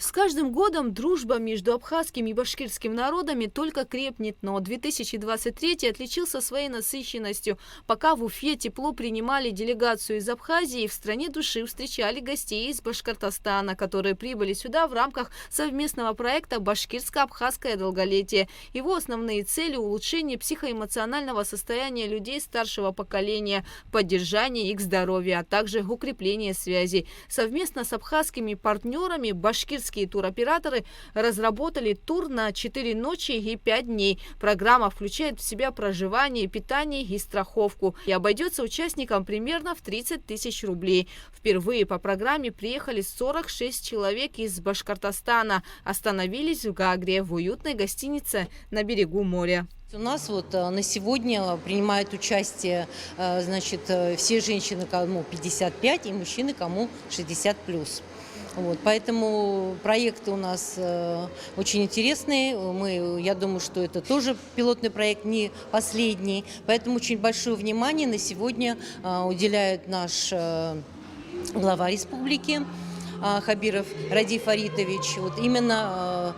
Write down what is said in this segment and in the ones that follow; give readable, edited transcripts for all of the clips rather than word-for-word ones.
С каждым годом дружба между абхазским и башкирским народами только крепнет, но 2023 отличился своей насыщенностью. Пока в Уфе тепло принимали делегацию из Абхазии, в стране души встречали гостей из Башкортостана, которые прибыли сюда в рамках совместного проекта «Башкирско-абхазское долголетие». Его основные цели – улучшение психоэмоционального состояния людей старшего поколения, поддержание их здоровья, а также укрепление связей. Совместно с абхазскими партнерами башкирские туроператоры разработали тур на 4 ночи и 5 дней. Программа включает в себя проживание, питание и страховку. И обойдется участникам примерно в 30 тысяч рублей. Впервые по программе приехали 46 человек из Башкортостана. Остановились в Гагре, в уютной гостинице на берегу моря. У нас на сегодня принимают участие все женщины, кому 55, и мужчины, кому 60+. Поэтому проекты у нас очень интересные. Я думаю, что это тоже пилотный проект, не последний. Поэтому очень большое внимание на сегодня уделяет наш глава республики Хабиров Радиф Фаритович, именно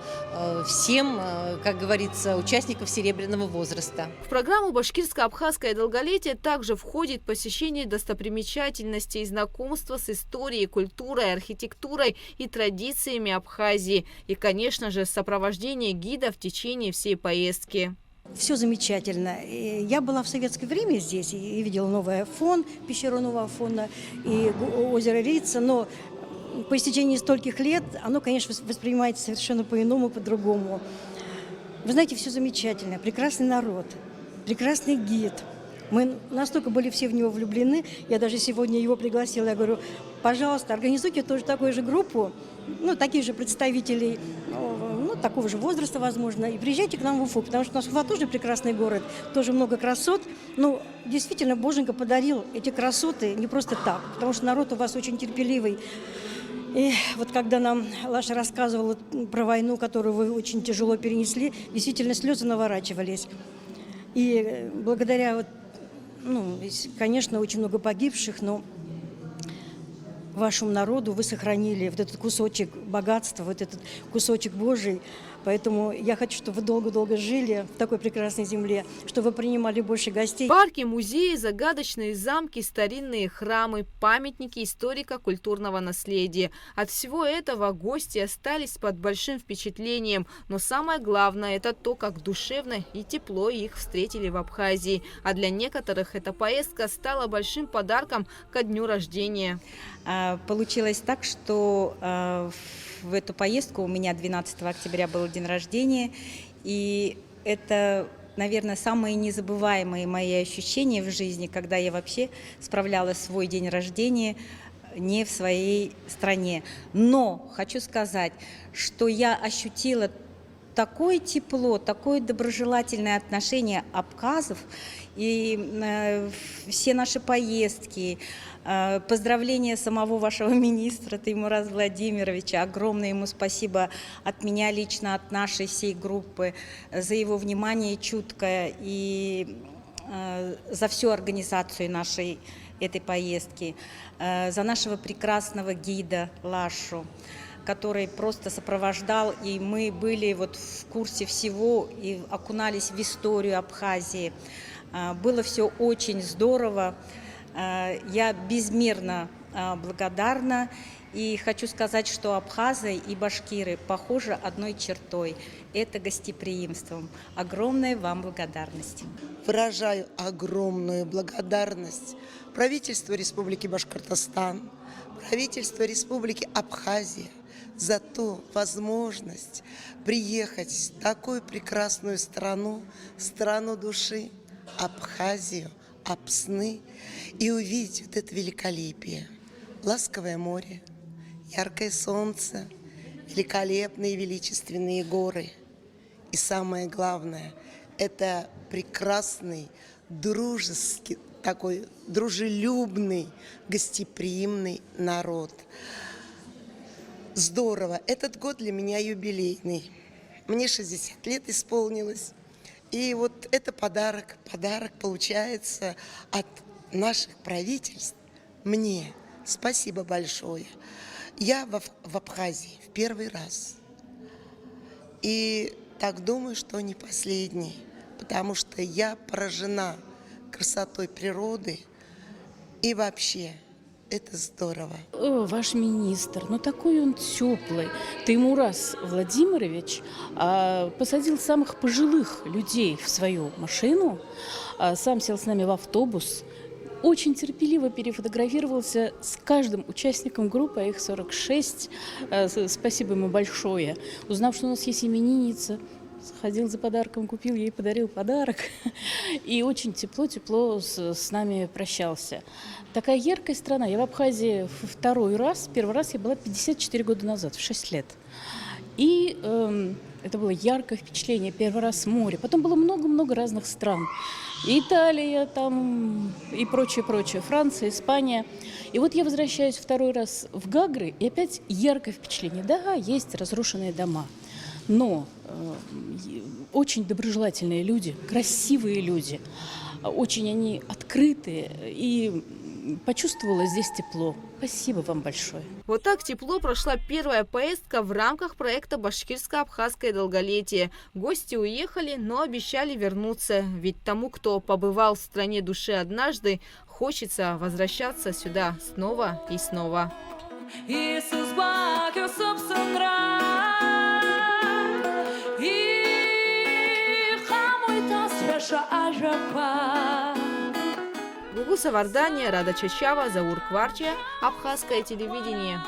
всем, как говорится, участникам серебряного возраста. В программу «Башкирско-абхазское долголетие» также входит посещение достопримечательностей, знакомство с историей, культурой, архитектурой и традициями Абхазии. И, конечно же, сопровождение гида в течение всей поездки. Все замечательно. Я была в советское время здесь и видела новый Афон, пещеру Нового Афона и озеро Рица, но по истечении стольких лет оно, конечно, воспринимается совершенно по-иному, по-другому. Вы знаете, все замечательно. Прекрасный народ, прекрасный гид. Мы настолько были все в него влюблены. Я даже сегодня его пригласила. Я говорю, пожалуйста, организуйте тоже такую же группу, таких же представителей, такого же возраста, возможно, и приезжайте к нам в Уфу, потому что у нас Уфа тоже прекрасный город, тоже много красот. Действительно, Боженька подарил эти красоты не просто так, потому что народ у вас очень терпеливый. И когда нам Лаша рассказывала про войну, которую вы очень тяжело перенесли, действительно слезы наворачивались. И благодаря, конечно, очень много погибших, но вашему народу вы сохранили вот этот кусочек богатства, вот этот кусочек Божий. Поэтому я хочу, чтобы вы долго-долго жили в такой прекрасной земле, чтобы вы принимали больше гостей. Парки, музеи, загадочные замки, старинные храмы, памятники историко-культурного наследия. От всего этого гости остались под большим впечатлением. Но самое главное – это то, как душевно и тепло их встретили в Абхазии. А для некоторых эта поездка стала большим подарком ко дню рождения. Получилось так, что в эту поездку у меня 12 октября был день рождения, и это, наверное, самые незабываемые мои ощущения в жизни, когда я вообще справляла свой день рождения не в своей стране. Но хочу сказать, что я ощутила такое тепло, такое доброжелательное отношение абхазов, и все наши поездки, поздравления самого вашего министра Теймураза Владимировича. Огромное ему спасибо от меня лично, от нашей всей группы за его внимание чуткое и за всю организацию нашей этой поездки, за нашего прекрасного гида Лашу, который просто сопровождал, и мы были в курсе всего и окунались в историю Абхазии. Было все очень здорово. Я безмерно благодарна и хочу сказать, что абхазы и башкиры похожи одной чертой – это гостеприимством. Огромная вам благодарность. Выражаю огромную благодарность правительству Республики Башкортостан, правительству Республики Абхазия за ту возможность приехать в такую прекрасную страну, страну души, Абхазию, Апсны, и увидеть вот это великолепие. Ласковое море, яркое солнце, великолепные величественные горы. И самое главное, это прекрасный, дружеский, такой дружелюбный, гостеприимный народ. Здорово. Этот год для меня юбилейный. Мне 60 лет исполнилось. И это подарок получается от наших правительств мне. Спасибо большое. Я в Абхазии в первый раз. И так думаю, что не последний, потому что я поражена красотой природы и вообще это здорово. Ваш министр, ну такой он теплый. Таймураз Владимирович посадил самых пожилых людей в свою машину, сам сел с нами в автобус, очень терпеливо перефотографировался с каждым участником группы, а их 46. Спасибо ему большое. Узнав, что у нас есть именинница, сходил за подарком, купил ей, подарил подарок. И очень тепло с нами прощался. Такая яркая страна. Я в Абхазии второй раз. Первый раз я была 54 года назад, в 6 лет. И это было яркое впечатление. Первый раз море. Потом было много-много разных стран. И Италия там и прочее. Франция, Испания. И вот я возвращаюсь второй раз в Гагры, и опять яркое впечатление. Да, есть разрушенные дома. Но очень доброжелательные люди, красивые люди, очень они открытые, и почувствовала здесь тепло. Спасибо вам большое. Вот так тепло прошла первая поездка в рамках проекта «Башкирско-Абхазское долголетие». Гости уехали, но обещали вернуться. Ведь тому, кто побывал в стране души однажды, хочется возвращаться сюда снова и снова. Гугуса Вардания, Рада Чачава, Заур Кварча, Абхазское телевидение.